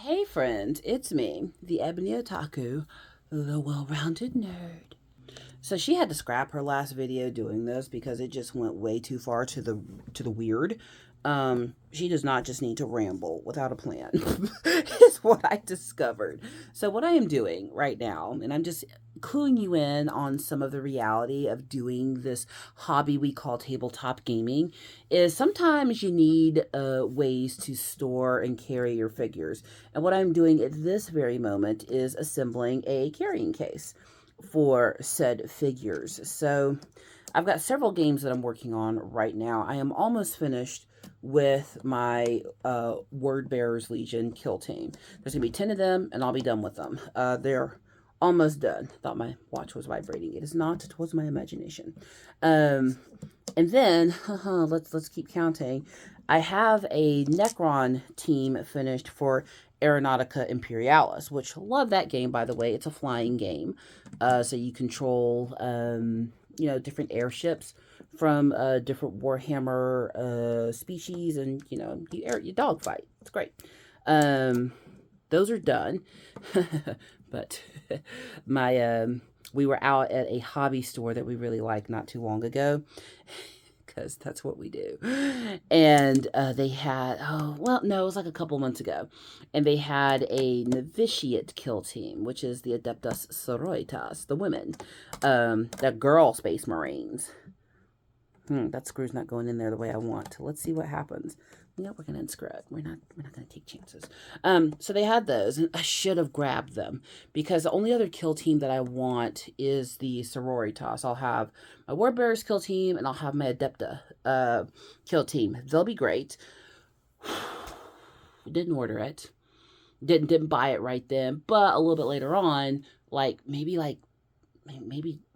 Hey friend, it's me, the Ebony Otaku, the well-rounded nerd. So she had to scrap her last video doing this because it just went way too far to the weird. She does not just need to ramble without a plan, is what I discovered. So what I am doing right now, and I'm just cluing you in on some of the reality of doing this hobby we call tabletop gaming, is sometimes you need ways to store and carry your figures. And what I'm doing at this very moment is assembling a carrying case for said figures. So I've got several games that I'm working on right now. I am almost finished with my Word Bearers Legion kill team. There's going to be 10 of them, and I'll be done with them. They're almost done. Thought my watch was vibrating. It is not. It was my imagination. And then, let's keep counting. I have a Necron team finished for Aeronautica Imperialis, which love that game, by the way. It's a flying game. So you control, different airships from different Warhammer species, and, you dogfight. It's great. Those are done. But we were out at a hobby store that we really like not too long ago, because that's what we do. And they had, it was like a couple months ago. And they had a novitiate kill team, which is the Adeptus Sororitas, the women, the girl Space Marines. That screw's not going in there the way I want. Let's see what happens. We're going to unscrew it. We're not going to take chances. So they had those, and I should have grabbed them, because the only other kill team that I want is the Sororitas. I'll have my Word Bearers kill team, and I'll have my Adepta kill team. They'll be great. Didn't order it. Didn't buy it right then, but a little bit later on, maybe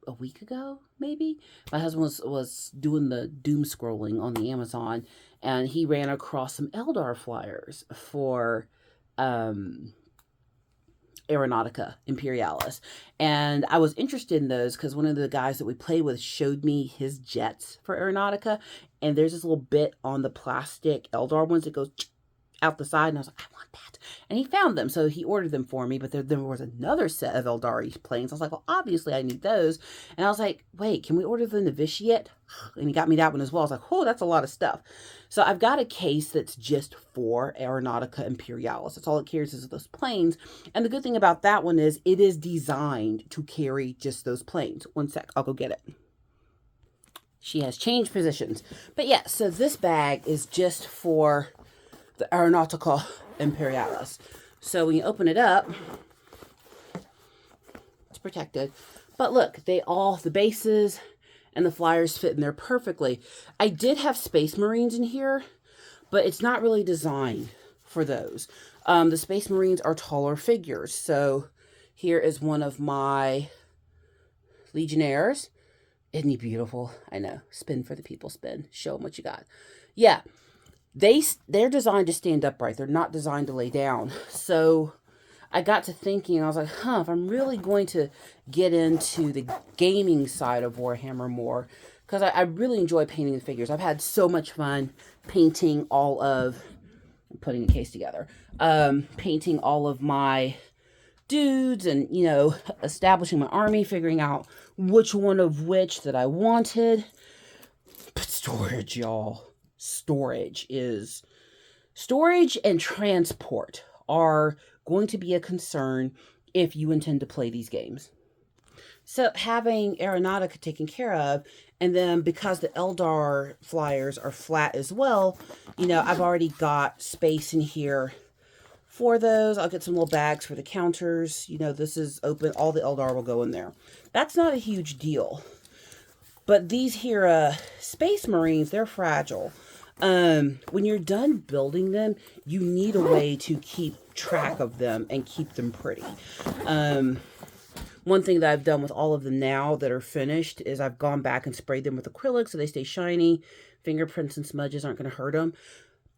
a week ago, maybe, my husband was doing the doom scrolling on the Amazon, and he ran across some Eldar flyers for Aeronautica Imperialis. And I was interested in those because one of the guys that we play with showed me his jets for Aeronautica, and there's this little bit on the plastic Eldar ones that goes out the side, and I was like, I want that. And he found them, so he ordered them for me, but there was another set of Eldari planes. I was like, well, obviously I need those. And I was like, wait, can we order the novitiate? And he got me that one as well. I was like, oh, that's a lot of stuff. So I've got a case that's just for Aeronautica Imperialis. That's all it carries is those planes. And the good thing about that one is it is designed to carry just those planes. One sec, I'll go get it. She has changed positions. But yeah, so this bag is just for the Aeronautica Imperialis. So when you open it up, it's protected. But look, the bases and the flyers fit in there perfectly. I did have Space Marines in here, but it's not really designed for those. The Space Marines are taller figures. So here is one of my Legionnaires. Isn't he beautiful? I know. Spin for the people, spin. Show them what you got. Yeah. They're designed to stand upright. They're not designed to lay down. So I got to thinking, I was like, if I'm really going to get into the gaming side of Warhammer more, because I really enjoy painting the figures. I've had so much fun painting I'm putting a case together, painting all of my dudes and, establishing my army, figuring out which one of which that I wanted. But storage, y'all. Storage and transport are going to be a concern if you intend to play these games. So having Aeronautica taken care of, and then because the Eldar flyers are flat as well, I've already got space in here for those. I'll get some little bags for the counters. This is open. All the Eldar will go in there. That's not a huge deal. But these here Space Marines, they're fragile. When you're done building them, you need a way to keep track of them and keep them pretty. One thing that I've done with all of them now that are finished is I've gone back and sprayed them with acrylic so they stay shiny. Fingerprints and smudges aren't going to hurt them.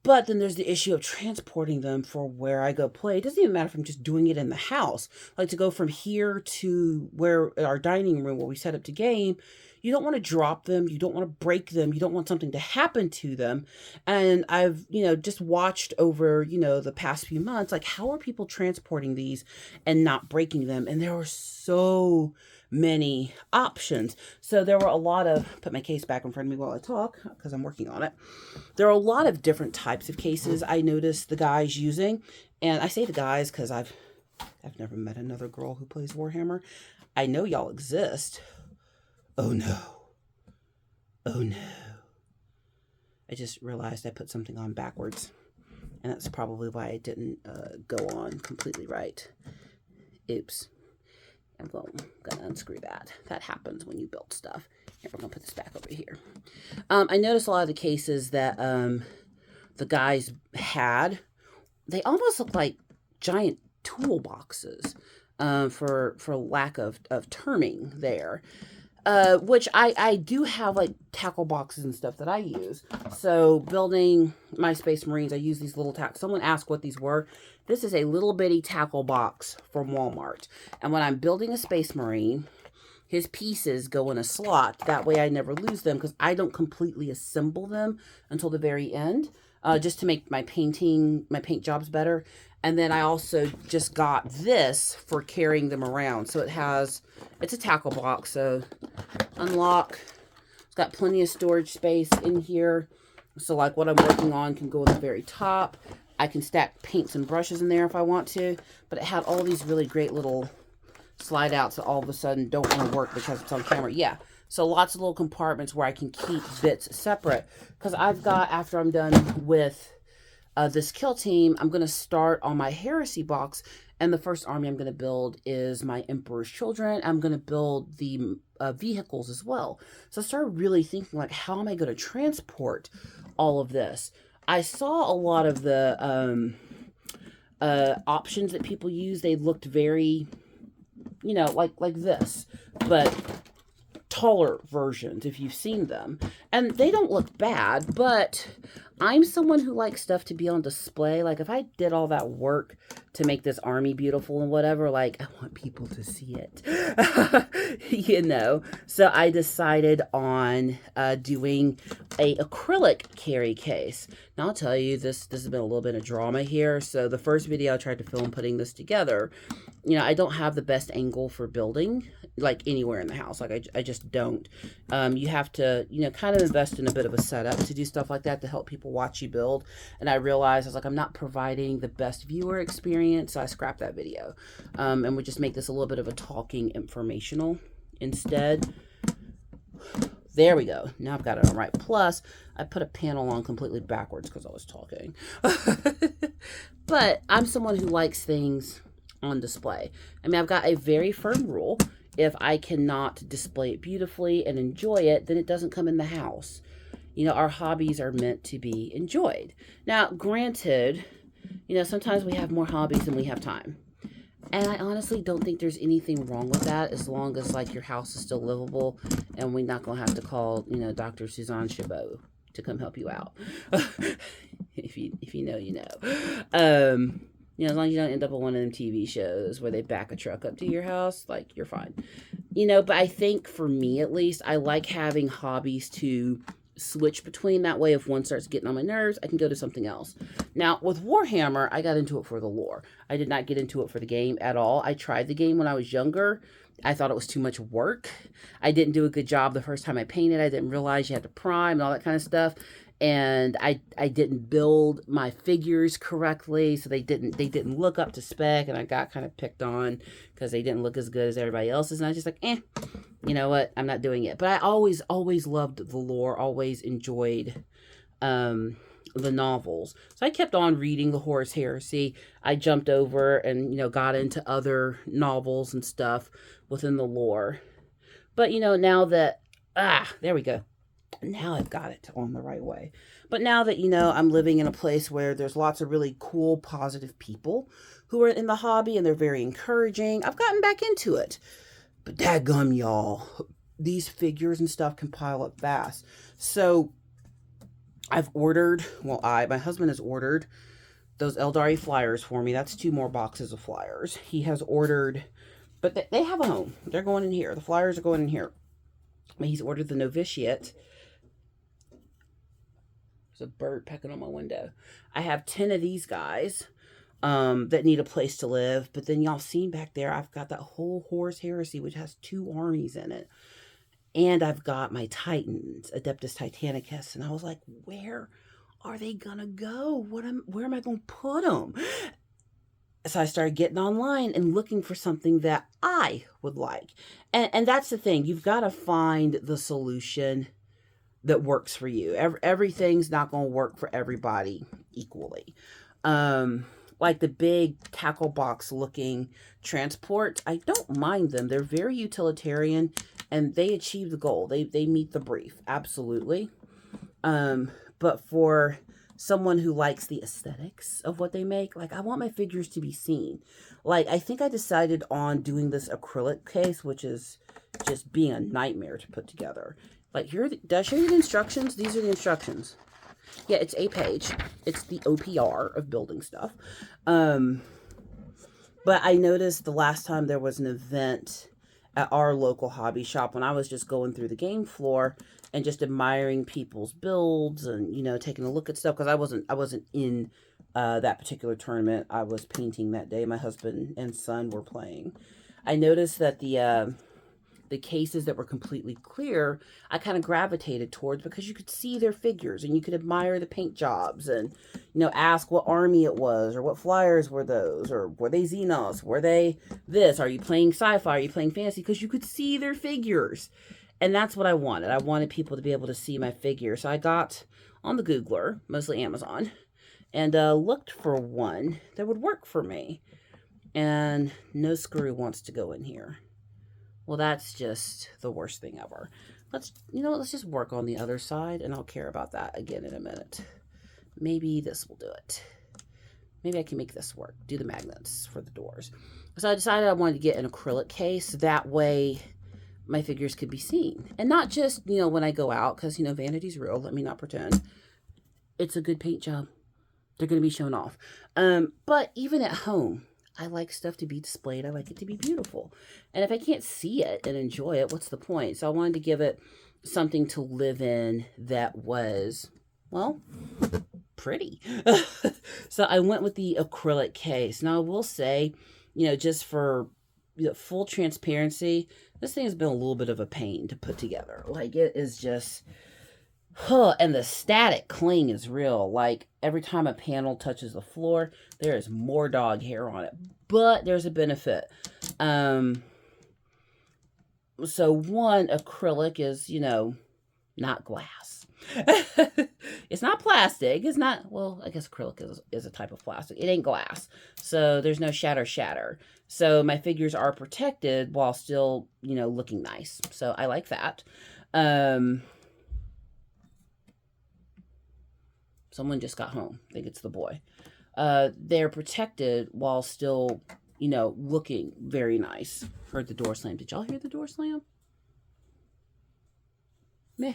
But then there's the issue of transporting them for where I go play. It doesn't even matter if I'm just doing it in the house. Like to go from here to where our dining room where we set up to game, you don't want to drop them. You don't want to break them. You don't want something to happen to them. And I've, just watched over, the past few months, like, how are people transporting these and not breaking them? And there were so many options. So there were a lot of, put my case back in front of me while I talk because I'm working on it. There are a lot of different types of cases I noticed the guys using. And I say the guys because I've never met another girl who plays Warhammer. I know y'all exist. Oh no. Oh no. I just realized I put something on backwards. And that's probably why it didn't go on completely right. Oops. I'm going to unscrew that. That happens when you build stuff. Here, we're going to put this back over here. I noticed a lot of the cases that the guys had, they almost look like giant toolboxes for lack of terming there. Which I do have like tackle boxes and stuff that I use. So building my Space Marines, I use these little tackle. Someone asked what these were. This is a little bitty tackle box from Walmart. And when I'm building a Space Marine, his pieces go in a slot. That way I never lose them because I don't completely assemble them until the very end. Just to make my paint jobs better. And then I also just got this for carrying them around. So it's a tackle box. So unlock. It's got plenty of storage space in here. So like what I'm working on can go at the very top. I can stack paints and brushes in there if I want to. But it had all these really great little slide outs that all of a sudden don't want to work because it's on camera. Yeah. So lots of little compartments where I can keep bits separate. Because I've got, after I'm done with this kill team, I'm going to start on my Heresy box. And the first army I'm going to build is my Emperor's Children. I'm going to build the vehicles as well. So I started really thinking, like, how am I going to transport all of this? I saw a lot of the options that people use. They looked very, like this. But taller versions, if you've seen them. And they don't look bad, but I'm someone who likes stuff to be on display. Like, if I did all that work to make this army beautiful and whatever, like, I want people to see it. So I decided on doing a acrylic carry case. Now, I'll tell you, this has been a little bit of drama here. So the first video I tried to film putting this together, I don't have the best angle for building, like, anywhere in the house. Like, I just don't. You have to, kind of invest in a bit of a setup to do stuff like that to help people watch you build. And I realized, I was like, I'm not providing the best viewer experience, so I scrapped that video. And we just make this a little bit of a talking informational instead. There we go. Now I've got it on right. Plus, I put a panel on completely backwards because I was talking. But I'm someone who likes things on display. I mean, I've got a very firm rule. If I cannot display it beautifully and enjoy it, then it doesn't come in the house. Our hobbies are meant to be enjoyed. Now, granted, sometimes we have more hobbies than we have time. And I honestly don't think there's anything wrong with that, as long as, like, your house is still livable and we're not going to have to call, Dr. Suzanne Chabot to come help you out. if you know, you know. As long as you don't end up on one of them TV shows where they back a truck up to your house, like, you're fine. But I think for me, at least, I like having hobbies to switch between. That way, if one starts getting on my nerves, I can go to something else. Now, with Warhammer, I got into it for the lore. I did not get into it for the game at all. I tried the game when I was younger. I thought it was too much work. I didn't do a good job the first time I painted. I didn't realize you had to prime and all that kind of stuff. And I didn't build my figures correctly, so they didn't look up to spec, and I got kind of picked on because they didn't look as good as everybody else's, and I was just like, you know what, I'm not doing it. But I always loved the lore, always enjoyed the novels. So I kept on reading the Horus Heresy. I jumped over and, got into other novels and stuff within the lore. But, now that, there we go. Now I've got it on the right way. But now that, I'm living in a place where there's lots of really cool, positive people who are in the hobby and they're very encouraging, I've gotten back into it. But dadgum, y'all, these figures and stuff can pile up fast. So I've ordered, my husband has ordered those Eldari flyers for me. That's 2 more boxes of flyers. He has ordered, but they have a home. They're going in here. The flyers are going in here. He's ordered the novitiate. There's a bird pecking on my window. I have 10 of these guys that need a place to live. But then y'all seen back there, I've got that whole Horus Heresy, which has 2 armies in it. And I've got my Titans, Adeptus Titanicus. And I was like, where are they going to go? Where am I going to put them? So I started getting online and looking for something that I would like. And that's the thing. You've got to find the solution that works for you. Everything's not going to work for everybody equally. Like the big tackle box looking transports, I don't mind them. They're very utilitarian and they achieve the goal. They meet the brief. Absolutely. But for someone who likes the aesthetics of what they make, like I want my figures to be seen. Like I think I decided on doing this acrylic case, which is just being a nightmare to put together. Like here, did I show you the instructions? These are the instructions. Yeah, it's a page. It's the OPR of building stuff. But I noticed the last time there was an event at our local hobby shop when I was just going through the game floor and just admiring people's builds and, you know, taking a look at stuff. Because I wasn't in that particular tournament. I was painting that day. My husband and son were playing. I noticed that the cases that were completely clear, I kind of gravitated towards because you could see their figures and you could admire the paint jobs and, you know, ask what army it was or what flyers were those or were they Xenos? Were they this? Are you playing sci-fi? Are you playing fantasy? Because you could see their figures. And that's what I wanted. I wanted people to be able to see my figure. So I got on the Googler, mostly Amazon, and looked for one that would work for me. And no screw wants to go in here. Well, that's just the worst thing ever. Let's just work on the other side, and I'll care about that again in a minute. Maybe this will do it. Maybe I can make this work. Do the magnets for the doors. So I decided I wanted to get an acrylic case. That way my figures could be seen. And not just, you know, when I go out, because, you know, vanity's real. Let me not pretend. It's a good paint job. They're going to be shown off. But even at home, I like stuff to be displayed. I like it to be beautiful. And if I can't see it and enjoy it, what's the point? So I wanted to give it something to live in that was, well, pretty. So I went with the acrylic case. Now I will say, you know, just for full transparency, this thing has been a little bit of a pain to put together. Like it is just... and the static cling is real. Like every time a panel touches the floor, there is more dog hair on it. But there's a benefit. So one, acrylic is, you know, not glass. It's not plastic. It's not, well, I guess acrylic is a type of plastic. It ain't glass. So there's no shatter. So my figures are protected while still, you know, looking nice. So I like that. Someone just got home. I think it's the boy. They're protected while still, you know, looking very nice. Heard the door slam. Did y'all hear the door slam? Meh.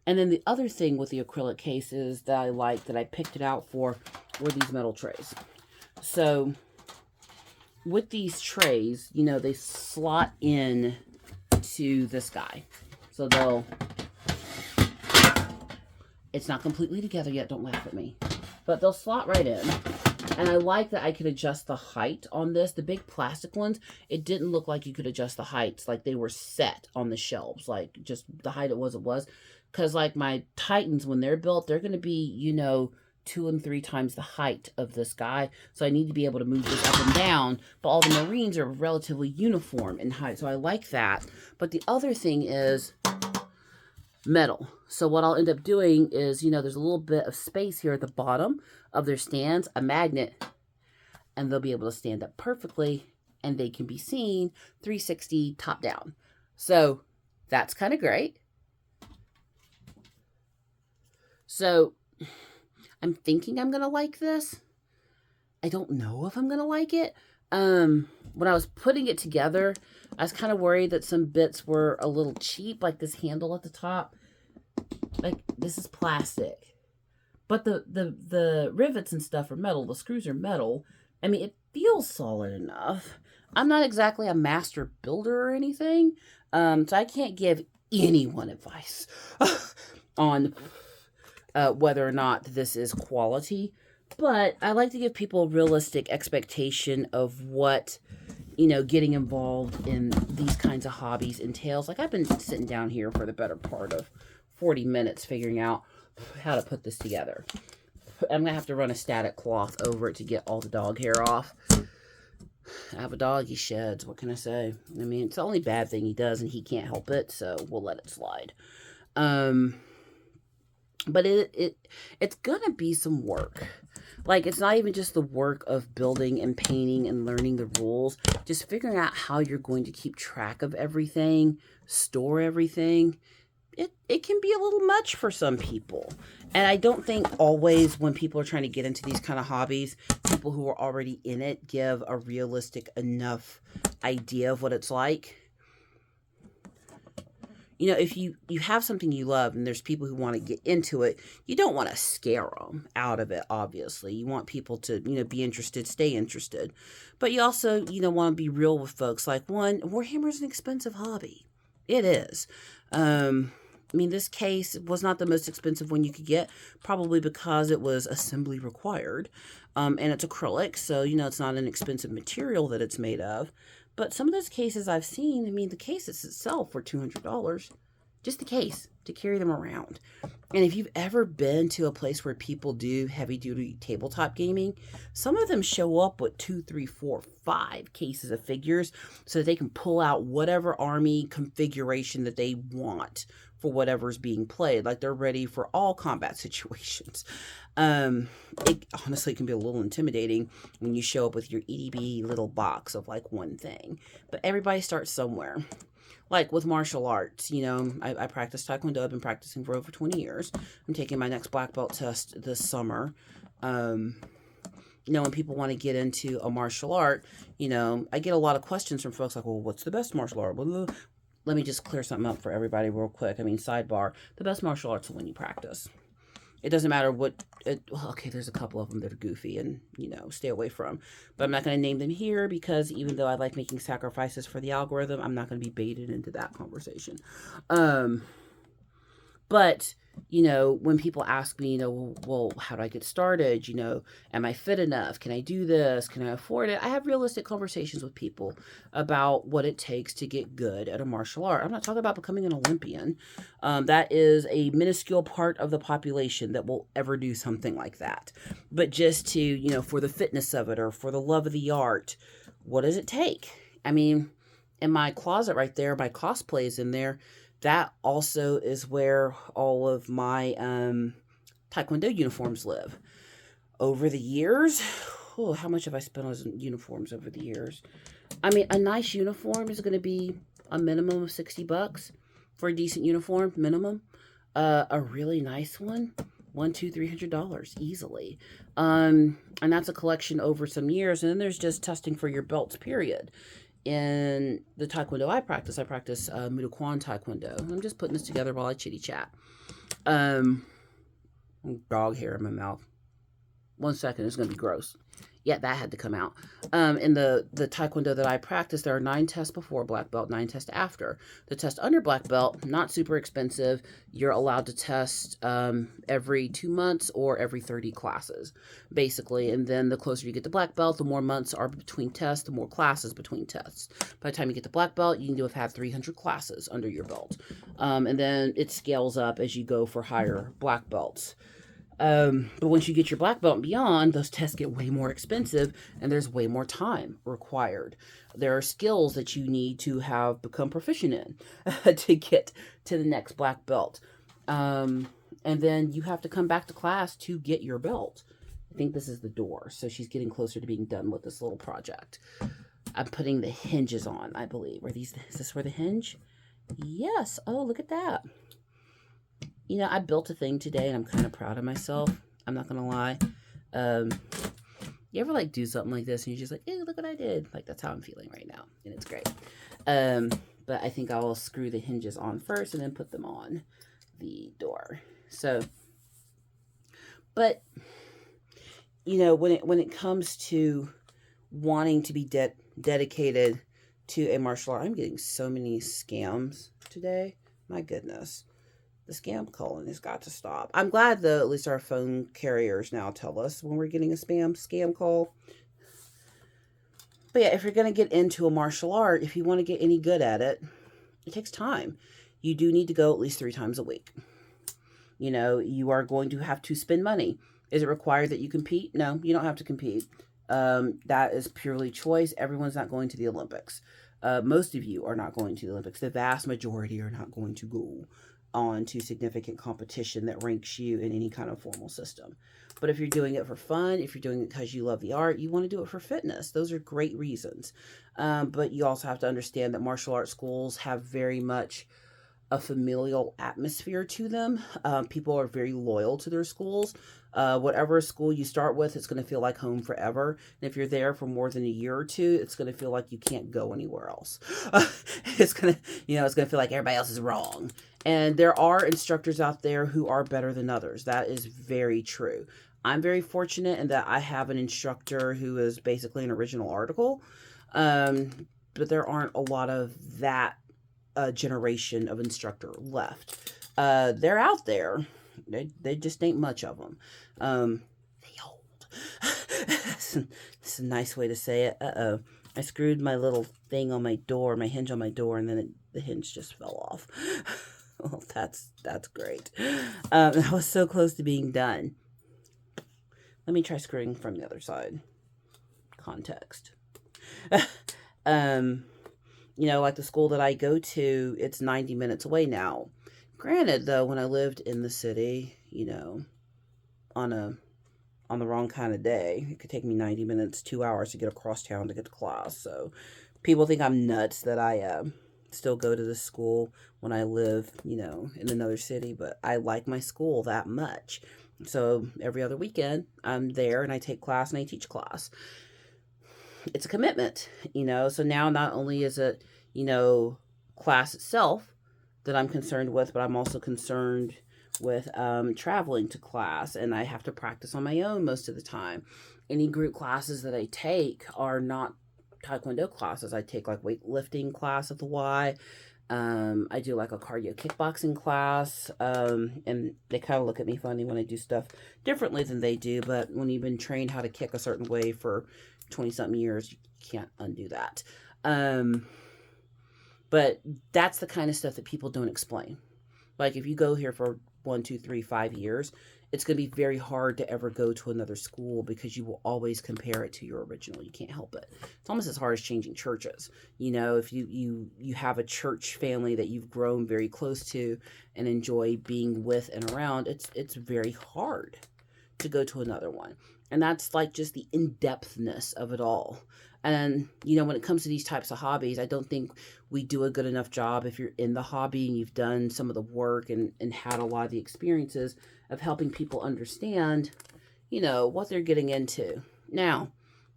And then the other thing with the acrylic cases that I like, that I picked it out for, were these metal trays. So with these trays, you know, they slot in to this guy. So they'll... It's not completely together yet. Don't laugh at me. But they'll slot right in. And I like that I could adjust the height on this. The big plastic ones, it didn't look like you could adjust the heights. Like they were set on the shelves. Like just the height it was. Because like my Titans, when they're built, they're going to be, you know, 2 and 3 times the height of this guy. So I need to be able to move this up and down. But all the Marines are relatively uniform in height. So I like that. But the other thing is... metal. So what I'll end up doing is, you know, there's a little bit of space here at the bottom of their stands, a magnet, and they'll be able to stand up perfectly and they can be seen 360 top down. So that's kind of great. So I'm thinking I'm going to like this. I don't know if I'm going to like it. When I was putting it together, I was kind of worried that some bits were a little cheap, like this handle at the top. Like, this is plastic. But the rivets and stuff are metal. The screws are metal. I mean, it feels solid enough. I'm not exactly a master builder or anything, so I can't give anyone advice on whether or not this is quality. But I like to give people a realistic expectation of what, getting involved in these kinds of hobbies entails. Like, I've been sitting down here for the better part of 40 minutes figuring out how to put this together. I'm gonna have to run a static cloth over it to get all the dog hair off. I have a dog, he sheds. What can I say? I mean, it's the only bad thing he does, and he can't help it, so we'll let it slide. But it's gonna be some work. Like, it's not even just the work of building and painting and learning the rules, just figuring out how you're going to keep track of everything, store everything. It can be a little much for some people. And I don't think always when people are trying to get into these kind of hobbies, people who are already in it give a realistic enough idea of what it's like. If you have something you love and there's people who want to get into it, you don't want to scare them out of it, obviously. You want people to, be interested, stay interested. But you also, want to be real with folks. Like, one, Warhammer is an expensive hobby. It is. This case was not the most expensive one you could get, probably because it was assembly required. And it's acrylic, so, it's not an expensive material that it's made of. But some of those cases I've seen, the cases itself were $200. Just the case, to carry them around. And if you've ever been to a place where people do heavy-duty tabletop gaming, some of them show up with 2, 3, 4, 5 cases of figures so that they can pull out whatever army configuration that they want for whatever's being played. Like, they're ready for all combat situations. It honestly can be a little intimidating when you show up with your EDB little box of like one thing. But everybody starts somewhere. Like with martial arts, I practice Taekwondo. I've been practicing for over 20 years. I'm taking my next black belt test this summer. When people want to get into a martial art, I get a lot of questions from folks like, well, what's the best martial art? Well, let me just clear something up for everybody real quick. Sidebar, the best martial arts is when you practice. It doesn't matter okay, there's a couple of them that are goofy and, stay away from. But I'm not going to name them here because even though I like making sacrifices for the algorithm, I'm not going to be baited into that conversation. But, when people ask me, well, how do I get started? Am I fit enough? Can I do this? Can I afford it? I have realistic conversations with people about what it takes to get good at a martial art. I'm not talking about becoming an Olympian. That is a minuscule part of the population that will ever do something like that. But just to, for the fitness of it or for the love of the art, what does it take? In my closet right there, my cosplay is in there. That also is where all of my Taekwondo uniforms live. Over the years, how much have I spent on uniforms over the years? A nice uniform is going to be a minimum of $60 for a decent uniform, minimum. A really nice one, $200-$300 easily. And that's a collection over some years. And then there's just testing for your belts, period. In the Taekwondo I practice Muay Kwan Taekwondo. I'm just putting this together while I chitty chat. Dog hair in my mouth. 1 second, it's going to be gross. Yeah, that had to come out. In the Taekwondo that I practice, there are 9 tests before black belt, 9 tests after. The test under black belt, not super expensive. You're allowed to test every 2 months or every 30 classes, basically. And then the closer you get to black belt, the more months are between tests, the more classes between tests. By the time you get to black belt, you need to have had 300 classes under your belt. And then it scales up as you go for higher black belts. But once you get your black belt and beyond, those tests get way more expensive and there's way more time required. There are skills that you need to have become proficient in to get to the next black belt. And then you have to come back to class to get your belt. I think this is the door. So she's getting closer to being done with this little project. I'm putting the hinges on, I believe. Is this where the hinge? Yes. Oh, look at that. I built a thing today and I'm kind of proud of myself. I'm not going to lie. You ever do something like this and you're just like, ew, look what I did. That's how I'm feeling right now. And it's great. But I think I will screw the hinges on first and then put them on the door. So, but, when it comes to wanting to be dedicated to a martial art. I'm getting so many scams today. My goodness. The scam calling has got to stop. I'm glad, though, at least our phone carriers now tell us when we're getting a scam call. But yeah, if you're going to get into a martial art, if you want to get any good at it, it takes time. You do need to go at least 3 times a week. You know, you are going to have to spend money. Is it required that you compete? No, you don't have to compete. That is purely choice. Everyone's not going to the Olympics. Most of you are not going to the Olympics. The vast majority are not going to go on to significant competition that ranks you in any kind of formal system. But if you're doing it for fun, if you're doing it because you love the art, you want to do it for fitness. Those are great reasons. But you also have to understand that martial arts schools have very much a familial atmosphere to them. People are very loyal to their schools. Whatever school you start with, it's going to feel like home forever. And if you're there for more than a year or two, it's going to feel like you can't go anywhere else. It's going to feel like everybody else is wrong. And there are instructors out there who are better than others. That is very true. I'm very fortunate in that I have an instructor who is basically an original article. But there aren't a lot of that generation of instructor left. They're out there. They just ain't much of them. They old. That's a nice way to say it. Uh-oh. I screwed my little thing on my door, my hinge on my door, and then the hinge just fell off. Well, that's great. I was so close to being done. Let me try screwing from the other side. Context. Like the school that I go to, it's 90 minutes away now. Granted, though, when I lived in the city, on the wrong kind of day, it could take me 90 minutes, 2 hours to get across town to get to class. So people think I'm nuts that I still go to this school when I live, in another city. But I like my school that much. So every other weekend, I'm there and I take class and I teach class. It's a commitment, so now not only is it, class itself that I'm concerned with, but I'm also concerned with traveling to class, and I have to practice on my own most of the time. Any group classes that I take are not Taekwondo classes. I take like weightlifting class at the Y. I do like a cardio kickboxing class, and they kind of look at me funny when I do stuff differently than they do, but when you've been trained how to kick a certain way for 20-something years, you can't undo that. But that's the kind of stuff that people don't explain. Like if you go here for 1, 2, 3, 5 years, it's going to be very hard to ever go to another school because you will always compare it to your original. You can't help it. It's almost as hard as changing churches. If you have a church family that you've grown very close to and enjoy being with and around, it's very hard to go to another one. And that's like just the in-depthness of it all. And, when it comes to these types of hobbies, I don't think we do a good enough job if you're in the hobby and you've done some of the work and had a lot of the experiences of helping people understand, what they're getting into. Now,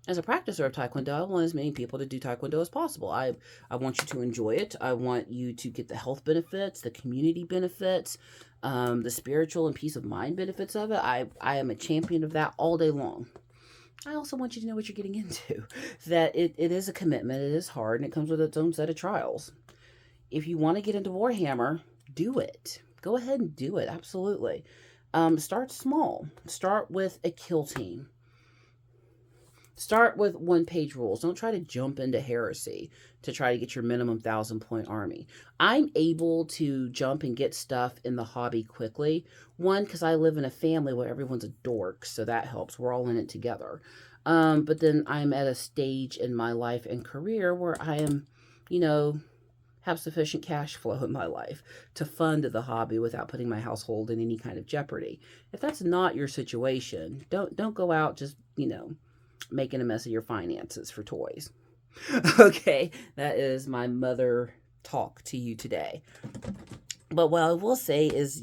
as a practicer of Taekwondo, I want as many people to do Taekwondo as possible. I want you to enjoy it. I want you to get the health benefits, the community benefits, the spiritual and peace of mind benefits of it. I am a champion of that all day long. I also want you to know what you're getting into, that it is a commitment, it is hard, and it comes with its own set of trials. If you want to get into Warhammer, do it. Go ahead and do it, absolutely. Start small. Start with a kill team. Start with 1-page rules. Don't try to jump into heresy to try to get your minimum 1,000-point army. I'm able to jump and get stuff in the hobby quickly. One, because I live in a family where everyone's a dork, so that helps. We're all in it together. But then I'm at a stage in my life and career where I am, have sufficient cash flow in my life to fund the hobby without putting my household in any kind of jeopardy. If that's not your situation, don't go out just, making a mess of your finances for toys. Okay, that is my mother talk to you today. But what I will say is,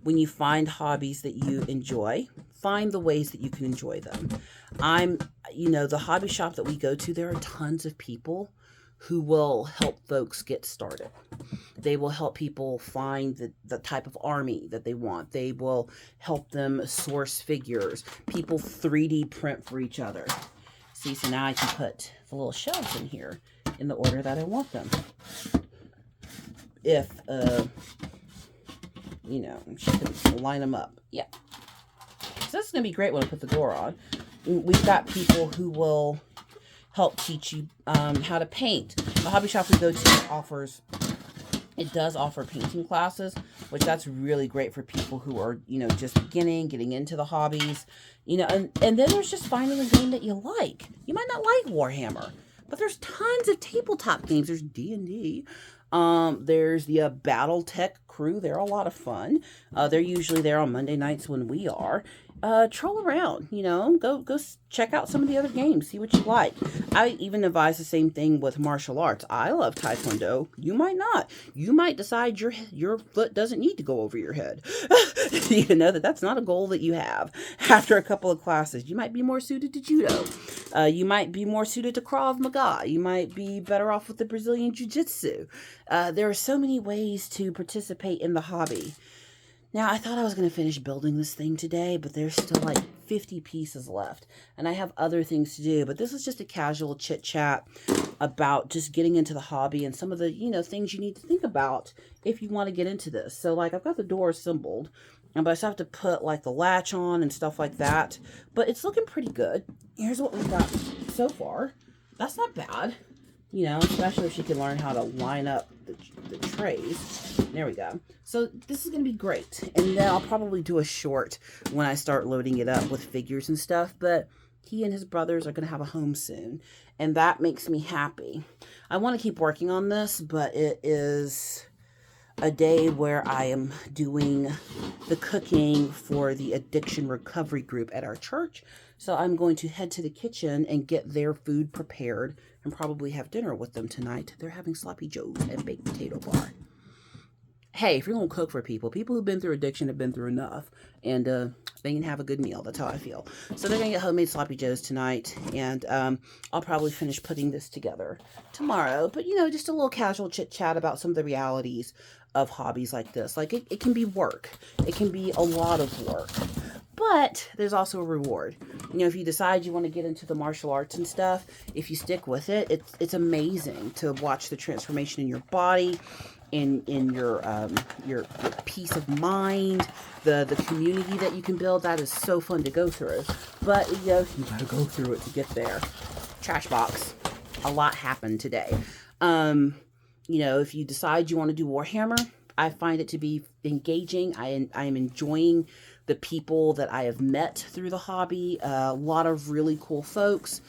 when you find hobbies that you enjoy, find the ways that you can enjoy them. The hobby shop that we go to, there are tons of people who will help folks get started. They will help people find the type of army that they want. They will help them source figures. People 3D print for each other. See, so now I can put the little shelves in here in the order that I want them. If, you know, she can line them up. Yeah. So this is going to be great when I put the door on. We've got people who will help teach you how to paint. The hobby shop we go to does offer painting classes, which that's really great for people who are, you know, just getting into the hobbies, you know, and then there's just finding a game that you like. You might not like Warhammer, but there's tons of tabletop games. There's D&D. There's the BattleTech crew. They're a lot of fun. They're usually there on Monday nights when we are. Troll around, you know, go check out some of the other games, see what you like. I even advise the same thing with martial arts. I love Taekwondo. You might not. You might decide your foot doesn't need to go over your head. You know, that's not a goal that you have. After a couple of classes, you might be more suited to judo. You might be more suited to Krav Maga. You might be better off with the Brazilian Jiu-Jitsu. There are so many ways to participate in the hobby. Now, I thought I was going to finish building this thing today, but there's still like 50 pieces left, and I have other things to do. But this is just a casual chit-chat about just getting into the hobby and some of the, you know, things you need to think about if you want to get into this. So, like, I've got the door assembled, but I still have to put, like, the latch on and stuff like that. But it's looking pretty good. Here's what we've got so far. That's not bad. You know, especially if she can learn how to line up the trays. There we go. So this is going to be great. And then I'll probably do a short when I start loading it up with figures and stuff. But he and his brothers are going to have a home soon. And that makes me happy. I want to keep working on this, but it is a day where I am doing the cooking for the addiction recovery group at our church. So I'm going to head to the kitchen and get their food prepared and probably have dinner with them tonight. They're having sloppy joes and baked potato bar. Hey, if you're going to cook for people who've been through addiction have been through enough, and they can have a good meal. That's how I feel. So they're going to get homemade sloppy joes tonight, and I'll probably finish putting this together tomorrow. But, you know, just a little casual chit-chat about some of the realities of hobbies like this. Like, it can be work. It can be a lot of work. But there's also a reward. You know, if you decide you want to get into the martial arts and stuff, if you stick with it, it's amazing to watch the transformation in your body, in your peace of mind, the community that you can build. That is so fun to go through. But, you know, you got to go through it to get there. Trash box. A lot happened today. You know, if you decide you want to do Warhammer, I find it to be engaging. I am enjoying the people that I have met through the hobby. A lot of really cool folks.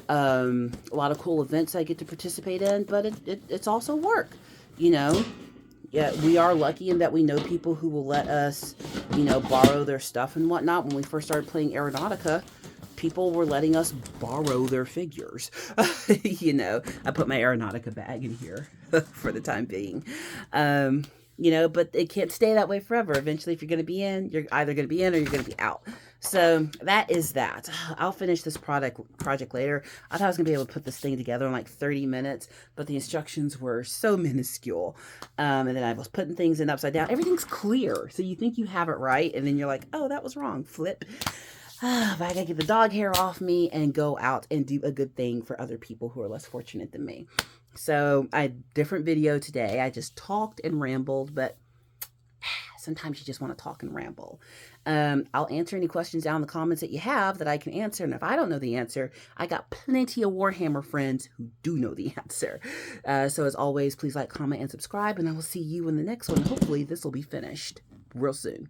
A lot of cool events I get to participate in. But it's also work, you know. Yeah, we are lucky in that we know people who will let us, you know, borrow their stuff and whatnot. When we first started playing Aeronautica, people were letting us borrow their figures. You know, I put my Aeronautica bag in here for the time being. You know, but it can't stay that way forever. Eventually, if you're going to be in, you're either going to be in or you're going to be out. So that is that. I'll finish this project later. I thought I was going to be able to put this thing together in like 30 minutes, but the instructions were so minuscule. And then I was putting things in upside down. Everything's clear. So you think you have it right. And then you're like, oh, that was wrong. Flip. But I got to get the dog hair off me and go out and do a good thing for other people who are less fortunate than me. So I had a different video today. I just talked and rambled, but sometimes you just want to talk and ramble. I'll answer any questions down in the comments that you have that I can answer. And if I don't know the answer, I got plenty of Warhammer friends who do know the answer. So as always, please like, comment, and subscribe. And I will see you in the next one. Hopefully this will be finished real soon.